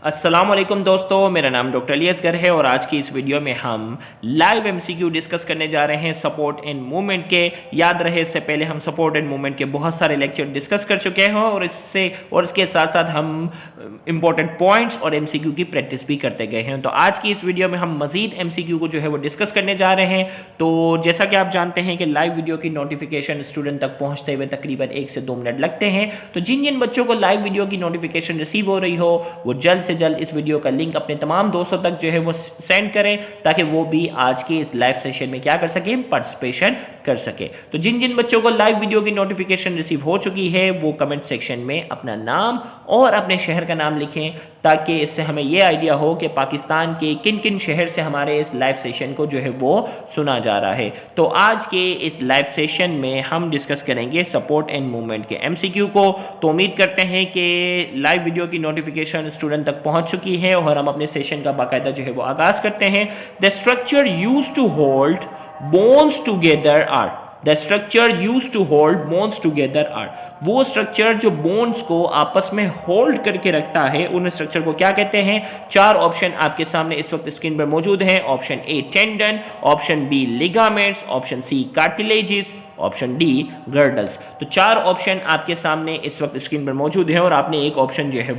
अस्सलाम वालेकुम दोस्तों, मेरा नाम डॉक्टर अली असगर है और आज की इस वीडियो में हम लाइव एमसीक्यू डिस्कस करने जा रहे हैं सपोर्ट एंड मूवमेंट के। याद रहे इससे पहले हम सपोर्ट एंड मूवमेंट के बहुत सारे लेक्चर डिस्कस कर चुके हैं और इसके साथ साथ हम इंपॉर्टेंट पॉइंट्स और एमसीक्यू की प्रैक्टिस भी करते गए हैं। तो आज की इस वीडियो में हम मजीद एमसीक्यू को जो है वो डिस्कस करने जा रहे हैं। तो जैसा कि आप जानते हैं कि लाइव वीडियो की नोटिफिकेशन स्टूडेंट तक पहुँचते हुए तकरीबन 1 से 2 मिनट लगते हैं। तो जिन जिन बच्चों को लाइव वीडियो की नोटिफिकेशन रिसीव हो रही हो वो जल्द से जल्द इस वीडियो का लिंक अपने तमाम दोस्तों तक जो है वो सेंड करें ताकि वो भी आज के इस लाइव सेशन में क्या कर सके, पार्टिसिपेशन कर सके। तो जिन जिन बच्चों को लाइव वीडियो की नोटिफिकेशन रिसीव हो चुकी है वो कमेंट सेक्शन में अपना नाम और अपने शहर का नाम लिखें ताकि इससे हमें ये आइडिया हो कि पाकिस्तान के किन किन शहर से हमारे इस लाइव सेशन को जो है वो सुना जा रहा है। तो आज के इस लाइव सेशन में हम डिस्कस करेंगे सपोर्ट एंड मूवमेंट के एमसीक्यू को। तो उम्मीद करते हैं कि लाइव वीडियो की नोटिफिकेशन स्टूडेंट तक पहुंच चुकी है और हम अपने सेशन का बाकायदा जो है वो आगाज करते हैं। The structure used to hold bones together are. The structure used to hold bones together are. वो स्ट्रक्चर जो बोन्स को आपस में होल्ड करके रखता है उन स्ट्रक्चर को क्या कहते हैं? 4 ऑप्शन आपके सामने इस वक्त स्क्रीन पर मौजूद हैं। Option A tendon, option B ligaments, option C cartilages, option D girdles. तो 4 ऑप्शन आपके सामने इस वक्त स्क्रीन पर मौजूद है और आपने एक ऑप्शन जो है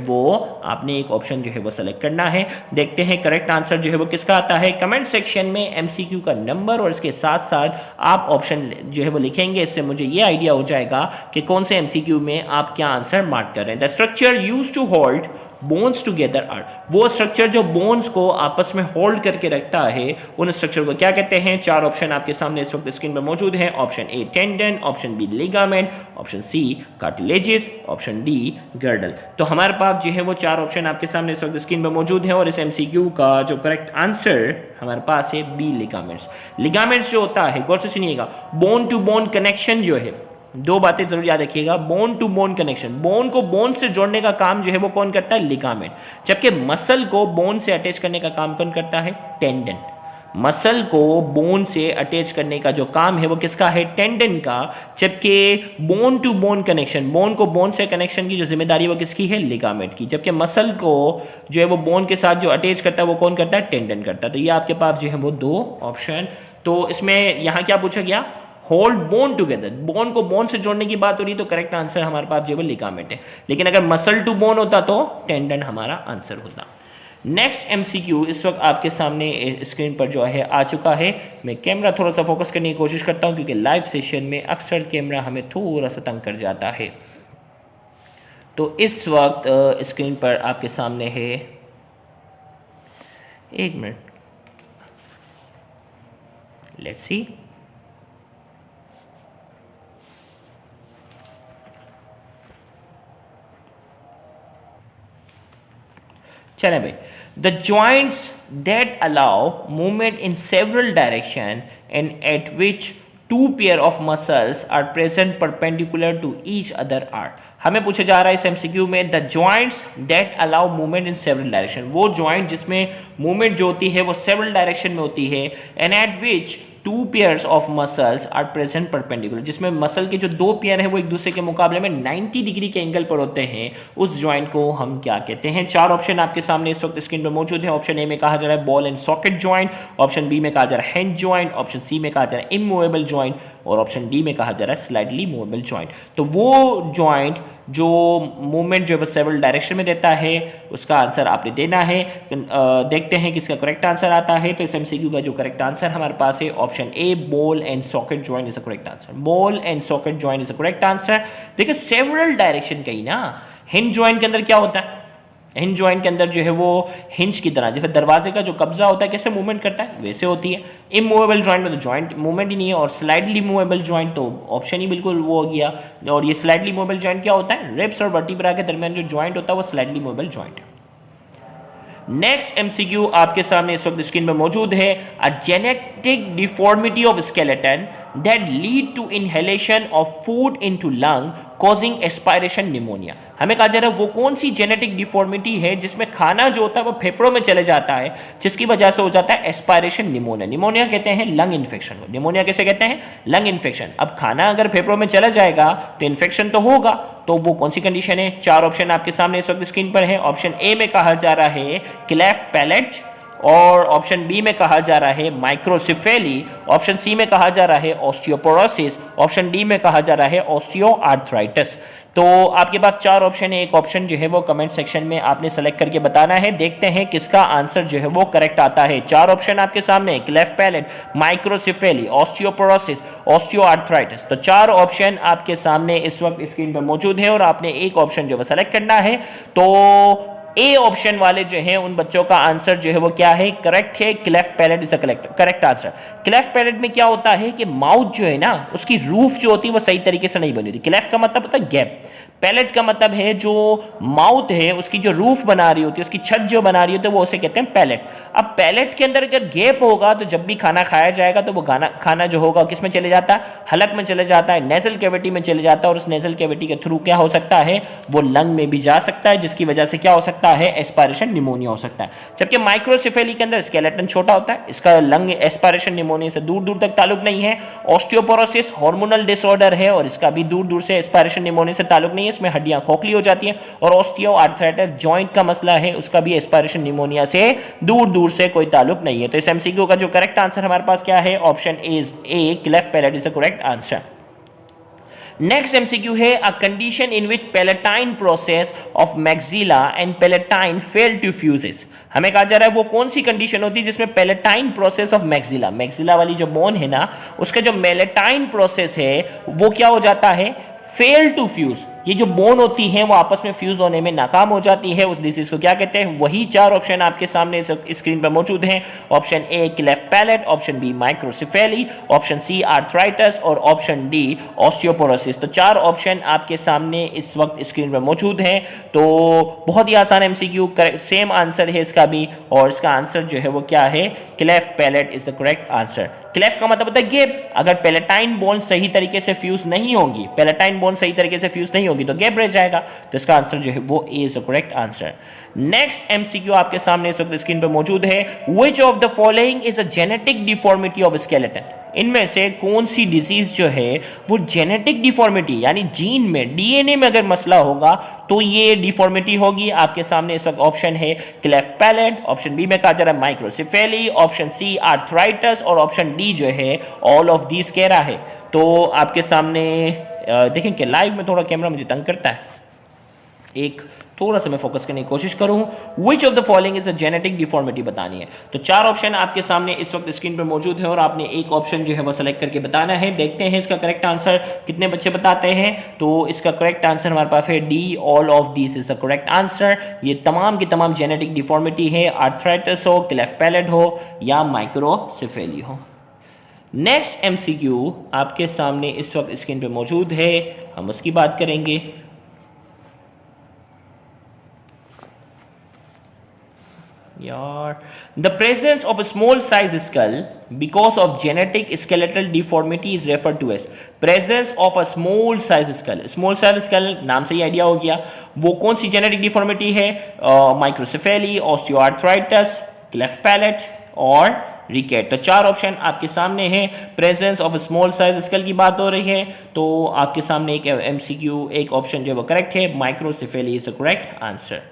वो सेलेक्ट करना है। देखते हैं करेक्ट आंसर जो है वो किसका आता है। कमेंट सेक्शन में एमसीक्यू का नंबर और इसके साथ साथ आप ऑप्शन जो है वो लिखेंगे। इससे मुझे ये आइडिया हो जाएगा कि कौन से एमसीक्यू में आप क्या आंसर मार्क कर रहे हैं। The structure used to hold bones together are. वो स्ट्रक्चर जो बोन्स को आपस में होल्ड करके रखता है उन स्ट्रक्चर को क्या कहते हैं? 4 ऑप्शन आपके सामने इस वक्त स्क्रीन पर मौजूद है। Option A tendon, option B ligament, option C cartilages, option D girdle. तो हमारे पास जो है वो 4 ऑप्शन आपके सामने इस वक्त स्क्रीन पर मौजूद है और इस एमसीक्यू का जो करेक्ट आंसर हमारे पास है बी लिगामेंट्स। लिगामेंट्स जो होता है, गौर से सुनिएगा, बोन टू बोन कनेक्शन जो है, 2 बातें जरूर याद रखिएगा। Bone to bone connection, bone को बोन से जोड़ने का काम जो है वो कौन करता है? लिगामेंट। जबकि मसल को बोन से अटैच करने का काम कौन करता है? टेंडन। मसल को बोन से अटैच करने का जो काम है वो किसका है? टेंडन का। जबकि bone to bone connection, bone को बोन से कनेक्शन की जो जिम्मेदारी है वो किसकी है? लिगामेंट की। जबकि मसल को जो है वो बोन के साथ जो अटैच करता है वो कौन करता है? टेंडन करता है। तो ये आपके पास जो है वो 2 ऑप्शन। तो इसमें यहाँ क्या पूछा गया? Hold bone together. बोन को बोन से जोड़ने की बात हो रही तो करेक्ट आंसर हमारे पास जो है लिगामेंट है। लेकिन अगर मसल टू बोन होता तो टेंडन हमारा आंसर होता। नेक्स्ट एमसीक्यू इस वक्त आपके सामने स्क्रीन पर जो है आ चुका है। मैं कैमरा थोड़ा सा फोकस करने की कोशिश करता हूं क्योंकि लाइव सेशन में अक्सर कैमरा हमें थोड़ा सा तंग कर जाता है। तो इस वक्त स्क्रीन पर आपके सामने है, 1 मिनट, लेट्स सी। चले भाई, the joints that allow movement in several direction and at which 2 pair of muscles are present perpendicular to each other are. हमें पूछा जा रहा है इस एमसीक्यू में, the joints that allow movement in several direction, वो जॉइंट जिसमें movement जो होती है वो सेवरल डायरेक्शन में होती है, and at which 2 pairs of muscles are present perpendicular, जिसमें मसल के जो 2 पेयर हैं वो एक दूसरे के मुकाबले में 90 डिग्री के एंगल पर होते हैं, उस जॉइंट को हम क्या कहते हैं? 4 ऑप्शन आपके सामने इस वक्त स्क्रीन पर मौजूद है। ऑप्शन ए में कहा जा रहा है ball and socket joint, option B में कहा जा रहा है हिंज जॉइंट, ऑप्शन सी में कहा जा रहा है इमूवेबल जॉइंट और ऑप्शन डी में कहा जा रहा है स्लाइडली मूवेबल जॉइंट। तो वो जॉइंट जो मूवमेंट जो है वो सेवरल डायरेक्शन में देता है उसका आंसर आपने देना है। देखते हैं किसका करेक्ट आंसर आता है। तो इस एमसीक्यू का जो करेक्ट आंसर हमारे पास है option A, ball and socket joint is the correct answer. Ball and socket joint is the correct answer. देखिए सेवरल डायरेक्शन कही ना, हिंज जॉइंट के अंदर क्या होता है? हिंज जॉइंट के अंदर जो है वो हिंज की तरह, जैसे दरवाजे का जो कब्जा होता है कैसे मूवमेंट करता है वैसे होती है। इमूवेबल जॉइंट में तो जॉइंट मूवमेंट ही नहीं है, और स्लाइडली मूवेबल जॉइंट तो ऑप्शन ही बिल्कुल वो हो गया। और ये स्लाइडली मूवेबल जॉइंट क्या होता है? रिब्स और वर्टिब्रा के दरमियान जो जॉइंट होता है वो स्लाइडली मूवेबल जॉइंट है। नेक्स्ट एमसीक्यू आपके सामने इस वक्त स्क्रीन पर मौजूद है। A genetic deformity of skeleton that lead to inhalation of food into lung causing aspiration pneumonia. हमें कहा जा रहा है वो कौन सी जेनेटिक डिफॉर्मिटी है जिसमें खाना जो होता है वो फेफड़ों में चले जाता है, जिसकी वजह से हो जाता है एस्पायरेशन निमोनिया। निमोनिया कहते हैं लंग इन्फेक्शन को। निमोनिया कैसे कहते हैं? Lung infection. अब खाना अगर फेफड़ों में चला जाएगा तो इन्फेक्शन तो होगा, तो वो कौन सी कंडीशन है? 4 ऑप्शन आपके सामने इस वक्त स्क्रीन पर है। ऑप्शन ए में कहा जा रहा है क्लेफ्ट पैलेट, और ऑप्शन बी में कहा जा रहा है माइक्रोसिफेली, ऑप्शन सी में कहा जा रहा है ऑस्टियोपोरोसिस, ऑप्शन डी में कहा जा रहा है ऑस्टियोआर्थराइटिस। तो आपके पास 4 ऑप्शन है, एक ऑप्शन जो है वो कमेंट सेक्शन में आपने सेलेक्ट करके बताना है। देखते हैं किसका आंसर जो है वो करेक्ट आता है। 4 ऑप्शन आपके सामने, cleft palate, microcephaly, osteoporosis, osteoarthritis. तो 4 ऑप्शन आपके सामने इस वक्त स्क्रीन पर मौजूद है और आपने एक ऑप्शन जो है सेलेक्ट करना है। तो ए ऑप्शन वाले जो है उन बच्चों का आंसर जो है वो क्या है? करेक्ट है, cleft palate is the correct answer. Cleft palate में क्या होता है कि माउथ जो है ना उसकी रूफ जो होती है वो सही तरीके से नहीं बनी होती। क्लेफ्ट का मतलब होता है गैप, पैलेट का मतलब है जो माउथ है उसकी जो रूफ बना रही होती है, उसकी छत जो बना रही होती है वो उसे कहते हैं पैलेट। अब पैलेट के अंदर अगर गैप होगा तो जब भी खाना खाया जाएगा तो वो खाना जो होगा किस में चले जाता है? हलक में चले जाता है, नेजल कैविटी में चले जाता है, और उस नेजल कैविटी के थ्रू क्या हो सकता है? वो लंग में भी जा सकता है, जिसकी वजह से क्या हो सकता है? एस्पायरेशन निमोनिया हो सकता है। जबकि माइक्रोसिफेली के अंदर स्केलेटन छोटा होता है, इसका लंग एस्पायरेशन निमोनिया से दूर दूर तक ताल्लुक नहीं है। ऑस्टियोपोरोसिस हार्मोनल डिसऑर्डर है और इसका भी दूर दूर से एस्पायरेशन निमोनिया से ताल्लुक नहीं है, इसमें हड्डियां खोखली हो जाती हैं। और ऑस्टियोआर्थराइटिस जॉइंट का मसला है, उसका भी एस्पायरेशन निमोनिया से दूर दूर से कोई ताल्लुक नहीं है। तो इस एमसीक्यू का जो करेक्ट आंसर हमारे पास क्या है? Option A cleft palate is the correct answer. Next MCQ है a condition in which palatine process of maxilla and palatine fail to fuses. हमें कहा जा रहा है वो कौन सी कंडीशन होती है जिसमें palatine process of maxilla, maxilla वाली जो बोन है ना उसका जो पैलेटाइन प्रोसेस है वो क्या हो जाता है? Fail to fuse. ये जो बोन होती है वो आपस में फ्यूज होने में नाकाम हो जाती है, उस डिसीज को क्या कहते हैं? वही 4 ऑप्शन आपके सामने स्क्रीन पर मौजूद हैं। Option A cleft palate, option B microcephaly, option C arthritis और ऑप्शन डी ऑस्टियोपोरोसिस। तो 4 ऑप्शन आपके सामने इस वक्त स्क्रीन पर मौजूद हैं। तो बहुत ही आसान एमसीक्यू, सेम आंसर है इसका भी, और इसका आंसर जो है वो क्या है? Cleft palate is the correct answer. Cleft का मतलब होता है गैप। अगर पैलेटाइन बोन सही तरीके से फ्यूज नहीं होंगी, पैलेटाइन बोन सही तरीके से फ्यूज नहीं होगी तो गैप रह जाएगा। तो इसका आंसर जो है वो A is the correct answer. Next MCQ आपके सामने इस वक्त स्क्रीन पर मौजूद है। Which of the following is a genetic deformity of skeleton? इनमें से कौन सी डिजीज जो है वो जेनेटिक डिफॉर्मिटी यानी जीन में, डीएनए में अगर मसला होगा तो ये डिफॉर्मिटी होगी। आपके सामने इस वक्त ऑप्शन है क्लेफ्ट पैलेट, ऑप्शन बी में कहा जा रहा है माइक्रोसिफेली, ऑप्शन सी आर्थराइटिस और ऑप्शन डी जो है ऑल ऑफ दीज कह रहा है। तो आपके सामने देखें कि लाइव में थोड़ा कैमरा मुझे तंग करता है, एक थोड़ा सा मैं फोकस करने की कोशिश करूं। Which of the following is a genetic deformity बतानी है। तो 4 ऑप्शन आपके सामने इस वक्त स्क्रीन पर मौजूद है और आपने एक ऑप्शन जो है वो सेलेक्ट करके बताना है। देखते हैं इसका करेक्ट आंसर कितने बच्चे बताते हैं। तो इसका करेक्ट आंसर हमारे पास है D, all of this is the correct answer. ये तमाम की तमाम जेनेटिक डिफॉर्मिटी है, आर्थराइटिस हो, क्लेफ्ट पैलेट हो या माइक्रोसिफेली हो। नेक्स्ट एमसीक्यू आपके सामने इस वक्त स्क्रीन पे मौजूद है, हम उसकी बात करेंगे। The presence of a small size skull because of genetic skeletal deformity is referred to as presence of a small size skull. Small size skull नाम से ही आइडिया हो गया वो कौन सी जेनेटिक डिफॉर्मिटी है? माइक्रोसिफेली, ऑस्टियोआर्थराइटिस, क्लेफ्ट पैलेट और rickets. तो 4 ऑप्शन आपके सामने हैं। Presence of small size skull की बात हो रही है तो आपके सामने एक एमसीक्यू, एक ऑप्शन जो है वो करेक्ट है, microcephaly is the correct answer.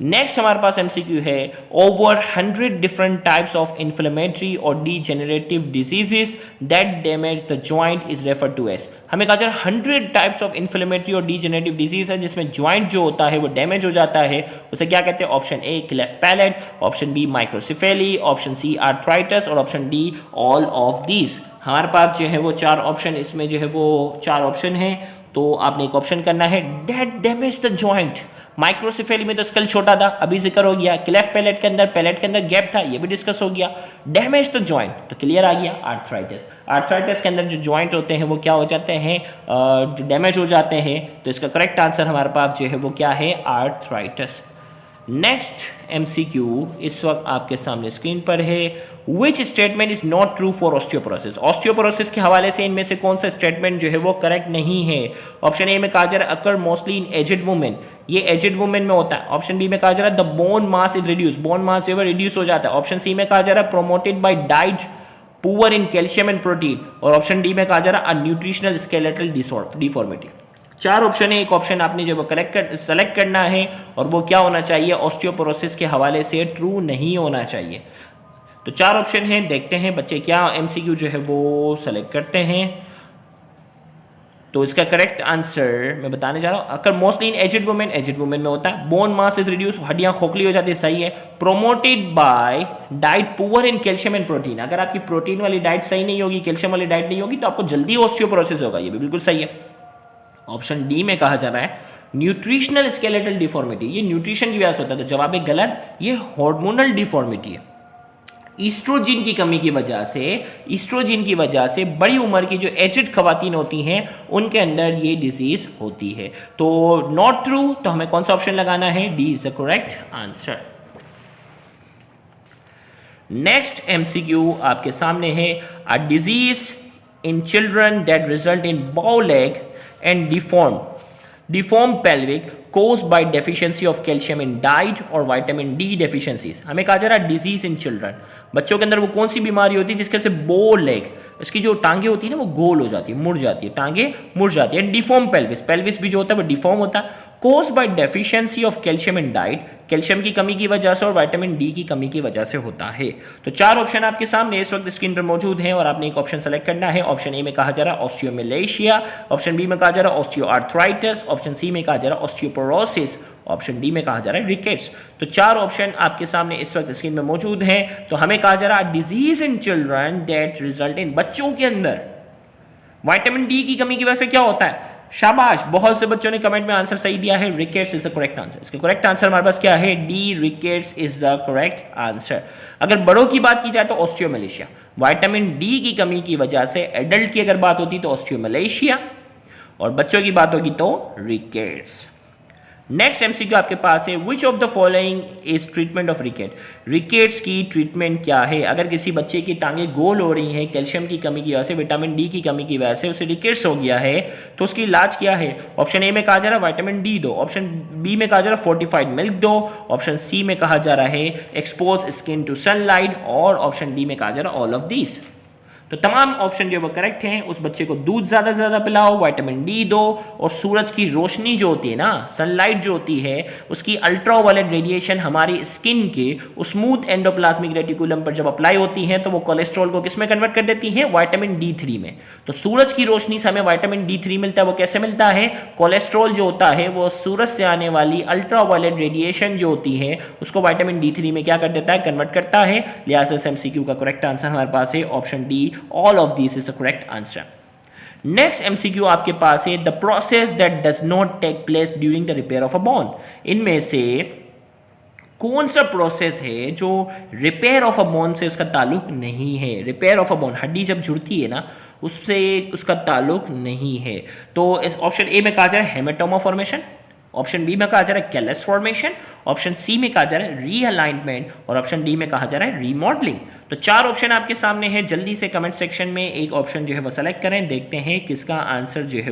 Next हमारे पास एमसीक्यू है over 100 different types of inflammatory और degenerative diseases that damage the joint is referred to as. हमें कहा जाए 100 टाइप्स ऑफ इन्फ्लेमेटरी और डीजेनरेटिव डिजीज है जिसमें जॉइंट जो होता है वो डैमेज हो जाता है, उसे क्या कहते हैं? Option A cleft palate, option B microcephaly, option C arthritis और option D all of these. हमारे पास जो है वो 4 ऑप्शन, इसमें जो है वो 4 ऑप्शन हैं तो आपने एक ऑप्शन करना है that damage the joint. Microcephaly में तो स्कल छोटा था, अभी जिक्र हो गया। क्लेफ्ट पैलेट के अंदर गैप था, ये भी डिस्कस हो गया। डैमेज द जॉइंट तो क्लियर आ गया। आर्थराइटिस के अंदर जो जॉइंट होते हैं वो क्या हो जाते हैं? जो डैमेज हो जाते हैं। तो इसका करेक्ट आंसर हमारे पास जो है वो क्या है? आर्थराइटिस। नेक्स्ट एमसीक्यू इस वक्त आपके सामने स्क्रीन पर है। Which statement is not true for osteoporosis? Osteoporosis के हवाले से इनमें से कौन सा स्टेटमेंट जो है वो करेक्ट नहीं है? ऑप्शन ए में कहा जा रहा है अकर मोस्टली इन एजिड वुमेन, ये एजिड वुमेन में होता है। ऑप्शन बी में कहा जा रहा है the bone mass is reduce, bone mass जो है रिड्यूस हो जाता है। ऑप्शन सी में कहा जा रहा है promoted bye diet poor in calcium and protein, और ऑप्शन डी में कहा जा रहा है न्यूट्रिशनल स्केलेटल डिफॉर्मिटी। चार ऑप्शन है, एक ऑप्शन आपने जो सेलेक्ट करना है और वो क्या होना चाहिए? ऑस्टियोपोरोसिस के हवाले से ट्रू नहीं होना चाहिए। तो चार ऑप्शन हैं, देखते हैं बच्चे क्या एमसीक्यू जो है वो सेलेक्ट करते हैं। तो इसका करेक्ट आंसर मैं बताने जा रहा हूँ। अगर मोस्टली इन एजिड वुमेन में होता है। बोन मास इज रिड्यूस, हड्डियां खोखली हो जाती है, सही है। Promoted bye diet poor in calcium and protein, अगर आपकी प्रोटीन वाली डाइट सही नहीं होगी, कैल्शियम वाली डाइट नहीं होगी, तो आपको जल्दी ऑस्टियोपोरोसिस होगा, ये भी बिल्कुल सही है। ऑप्शन डी में कहा जा रहा है न्यूट्रिशनल स्केलेटल डिफॉर्मिटी, ये न्यूट्रिशन की वजह से होता है, तो जवाब है गलत, ये हार्मोनल डिफॉर्मिटी है। ईस्ट्रोजिन की कमी की वजह से बड़ी उम्र की जो एजिड खवातीन होती हैं उनके अंदर ये डिजीज होती है। तो नॉट ट्रू, तो हमें कौन सा ऑप्शन लगाना है? D is the correct answer. Next MCQ आपके सामने है। A disease in children that result in बाउ leg and deformed pelvic caused by deficiency of calcium in diet or vitamin D deficiencies। हमें कहा जा रहा है डिजीज इन चिल्ड्रन, बच्चों के अंदर वो कौन सी बीमारी होती है जिसके से बो लेग, इसकी जो टांगे होती है ना वो गोल हो जाती है, मुड़ जाती है, टांगे मुड़ जाती है। डिफॉर्म पेल्विस, पेल्विस भी जो होता है वो डिफॉर्म होता है। Cause by deficiency of calcium in diet, calcium की कमी की वजह से और विटामिन डी की कमी की वजह से होता है। तो चार ऑप्शन आपके सामने इस वक्त स्क्रीन पर मौजूद हैं और आपने एक ऑप्शन सेलेक्ट करना है। ऑप्शन ए में कहा जा रहा है ऑस्टियोमेलेशिया, ऑप्शन बी में कहा जा रहा है ऑस्टियोआर्थराइटिस, ऑप्शन सी में कहा जा रहा है ऑस्टियोपोरोसिस, ऑप्शन डी में कहा जा रहा है रिकेट्स। तो चार ऑप्शन आपके सामने इस वक्त स्क्रीन में मौजूद हैं। तो हमें कहा जा रहा है disease in children that result in, बच्चों के अंदर विटामिन डी की कमी की वजह से क्या होता है? शाबाश, बहुत से बच्चों ने कमेंट में आंसर सही दिया है, rickets is the correct answer. इसका करेक्ट आंसर हमारे पास क्या है? D, rickets is the correct answer. अगर बड़ों की बात की जाए तो ऑस्टियोमेलेशिया, विटामिन डी की कमी की वजह से। एडल्ट की अगर बात होती तो ऑस्टियोमेलेशिया, और बच्चों की बात होगी तो रिकेट्स। नेक्स्ट एमसीक्यू आपके पास है, which of the following is treatment of रिकेट? Rickets की ट्रीटमेंट क्या है? अगर किसी बच्चे की टांगे गोल हो रही हैं कैल्शियम की कमी की वजह से, विटामिन डी की कमी की वजह से उसे रिकेट्स हो गया है, तो उसकी इलाज क्या है? ऑप्शन ए में कहा जा रहा है विटामिन डी दो, ऑप्शन बी में कहा जा रहा है फोर्टिफाइड मिल्क दो, ऑप्शन सी में कहा जा रहा है एक्सपोज स्किन टू सनलाइट, और ऑप्शन डी में कहा जा रहा है ऑल ऑफ दीज। तो तमाम ऑप्शन जो वो करेक्ट हैं। उस बच्चे को दूध ज़्यादा से ज़्यादा पिलाओ, विटामिन डी दो, और सूरज की रोशनी जो होती है ना, सनलाइट जो होती है, उसकी अल्ट्रावायलेट रेडिएशन हमारी स्किन के स्मूथ एंडोप्लाज्मिक रेटिकुलम पर जब अप्लाई होती है तो वो कोलेस्ट्रॉल को किस में कन्वर्ट कर देती है? विटामिन D3 में। तो सूरज की रोशनी से हमें विटामिन D3 मिलता है। वो कैसे मिलता है? कोलेस्ट्रॉल जो होता है वो सूरज से आने वाली अल्ट्रावायलेट रेडिएशन जो होती है उसको विटामिन D3 में क्या कर देता है? कन्वर्ट करता है। लिहाजा से एमसीक्यू का करेक्ट आंसर हमारे पास है option D, all of these is the correct answer. Next MCQ आपके पास है, the process that does not take place during the repair of a bone. इनमें से कौन सा प्रोसेस है जो रिपेयर ऑफ अ बोन से उसका ताल्लुक नहीं है? रिपेयर ऑफ अ बोन, हड्डी जब जुड़ती है ना उससे उसका ताल्लुक नहीं है। तो इस ऑप्शन ए में कहा जा रहा है हेमेटोमा फॉर्मेशन, ऑप्शन बी में कहा जा रहा है कैलस फॉर्मेशन, ऑप्शन सी में कहा जा रहा है रीअलाइनमेंट, और ऑप्शन डी में कहा जा रहा है रीमॉडलिंग। तो चार ऑप्शन आपके सामने हैं, जल्दी से कमेंट सेक्शन में एक ऑप्शन जो है वो सेलेक्ट करें, देखते हैं किसका आंसर जो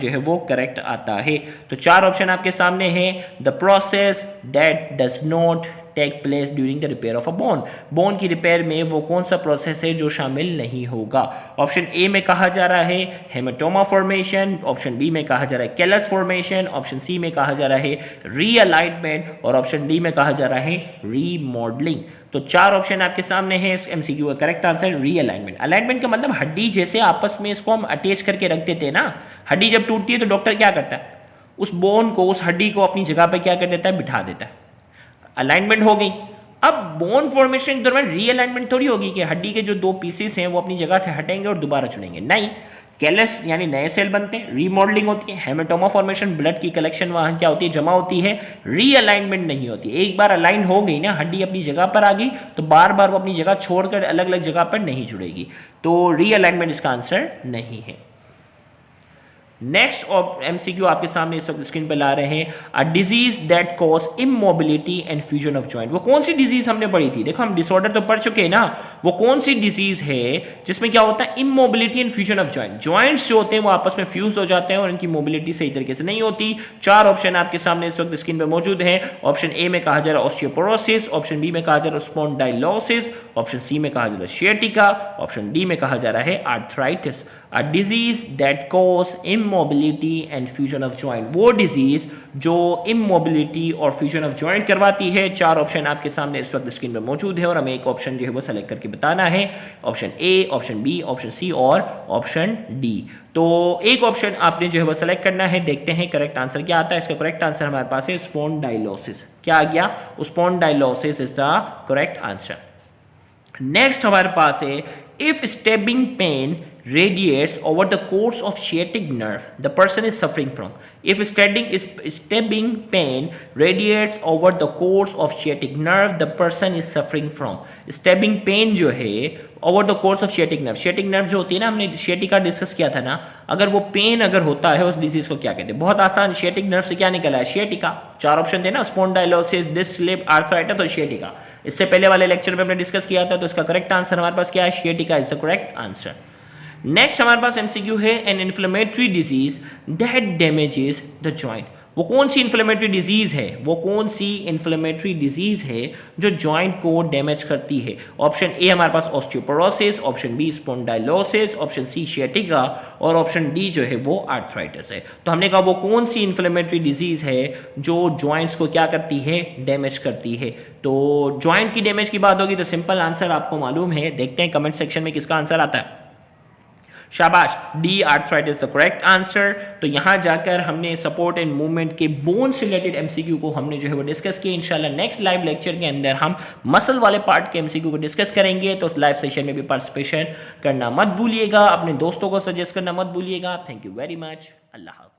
है वो करेक्ट आता है। तो चार ऑप्शन आपके सामने हैं, the process that does not take place during the repair of a bone. Bone की रिपेयर में वो कौन सा प्रोसेस है जो शामिल नहीं होगा? ऑप्शन ए में कहा जा रहा है हेमेटोमा फॉर्मेशन, ऑप्शन बी में कहा जा रहा है कैलस फॉर्मेशन, ऑप्शन सी में कहा जा रहा है रीअलाइनमेंट, और ऑप्शन डी में कहा जा रहा है रीमॉडलिंग। तो चार ऑप्शन आपके सामने हैं। इस एमसीक्यू का करेक्ट आंसर रीअलाइनमेंट। अलाइनमेंट का मतलब हड्डी जैसे आपस में इसको हम अटैच करके रख देते हैं ना, हड्डी जब टूटती है तो डॉक्टर क्या करता है? उस बोन को, उस हड्डी को अपनी जगह पर क्या कर देता है? बिठा देता है। अलाइनमेंट हो गई। अब बोन फॉर्मेशन के दौरान रीअलाइनमेंट थोड़ी होगी कि हड्डी के जो दो पीसेस हैं वो अपनी जगह से हटेंगे और दोबारा चुनेंगे, नहीं, कैलस यानी नए सेल बनते हैं, रीमॉडलिंग होती है। हेमेटोमा फॉर्मेशन, ब्लड की कलेक्शन वहाँ क्या होती है? जमा होती है। रीअलाइनमेंट नहीं होती। एक बार अलाइन हो गई ना, हड्डी अपनी जगह पर आ गई तो बार बार वो अपनी जगह छोड़कर अलग अलग जगह पर नहीं जुड़ेगी। तो रीअलाइनमेंट इसका आंसर नहीं है। नेक्स्ट एमसीक्यू आपके सामने इस वक्त स्क्रीन पर ला रहे हैं, a disease that cause immobility and fusion of joint. वो कौन सी डिजीज हमने पढ़ी थी? देखो हम डिसऑर्डर तो पढ़ चुके हैं ना, वो कौन सी डिजीज है जिसमें क्या होता है, immobility and fusion of joint. Joints जो होते हैं वो आपस में फ्यूज हो जाते हैं और इनकी मोबिलिटी सही तरीके से नहीं होती। 4 ऑप्शन आपके सामने इस वक्त स्क्रीन पर मौजूद है। ऑप्शन ए में कहा जा रहा है ऑस्टियोपोरोसिस, ऑप्शन बी में कहा जा रहा है स्पॉन्डाइलोसिस, ऑप्शन सी में कहा जा रहा है सियाटिका, ऑप्शन डी में कहा जा रहा है arthritis. A disease that cause immobility and fusion of joint, वो डिजीज जो इमोबिलिटी और फ्यूजन ऑफ जॉइंट करवाती है। 4 ऑप्शन आपके सामने इस वक्त स्क्रीन पर मौजूद है और हमें एक ऑप्शन जो है वो सेलेक्ट करके बताना है। Option A, option B, option C और ऑप्शन डी। तो एक ऑप्शन आपने जो है वो सेलेक्ट करना है। देखते हैं करेक्ट आंसर क्या आता है। इसका करेक्ट आंसर हमारे पास है स्पॉन्डाइलोसिस। क्या आ गया? Spondylosis is the correct answer. Next हमारे पास है, if stabbing pain radiates over the course of sciatic nerve the person is suffering from. If stabbing pain radiates over the course of sciatic nerve the person is suffering from. Stabbing pain जो है over the course of sciatic nerve, sciatic nerve जो होती है ना, हमने sciatica discuss किया था ना, अगर वो पेन अगर होता है उस डिजीज को क्या कहते हैं? बहुत आसान, sciatic nerve से क्या निकला है? sciatica। 4 ऑप्शन थे ना, स्पॉन्डाइलोसिस, डिस्क स्लिप, आर्थराइटिस और sciatica। इससे पहले वाले लेक्चर में हमने डिस्कस किया था, तो इसका करेक्ट आंसर हमारे पास क्या है? sciatica is the correct answer. Next हमारे पास एमसीक्यू है, an inflammatory disease that damages the joint. वो कौन सी इन्फ्लेमेटरी डिजीज है? वो कौन सी इन्फ्लेमेटरी डिजीज है जो जॉइंट को डैमेज करती है? ऑप्शन ए हमारे पास osteoporosis, option B spondylosis, option C sciatica और ऑप्शन डी जो है वो आर्थराइटिस है। तो हमने कहा वो कौन सी इन्फ्लेमेटरी डिजीज है जो जॉइंट्स को क्या करती है? डैमेज करती है। तो जॉइंट की डैमेज की बात होगी तो सिंपल आंसर आपको मालूम है। देखते हैं कमेंट सेक्शन में किसका आंसर आता है। शाबाश, D arthritis the correct answer. तो यहाँ जाकर हमने सपोर्ट एंड मूवमेंट के बोन से रिलेटेड एमसीक्यू को हमने जो है वो डिस्कस किया। इंशाल्लाह नेक्स्ट लाइव लेक्चर के अंदर हम मसल वाले पार्ट के एमसीक्यू को डिस्कस करेंगे। तो उस लाइव सेशन में भी पार्टिसिपेशन करना मत भूलिएगा, अपने दोस्तों को सजेस्ट करना मत भूलिएगा। Thank you very much. Allah हाफ़िज़।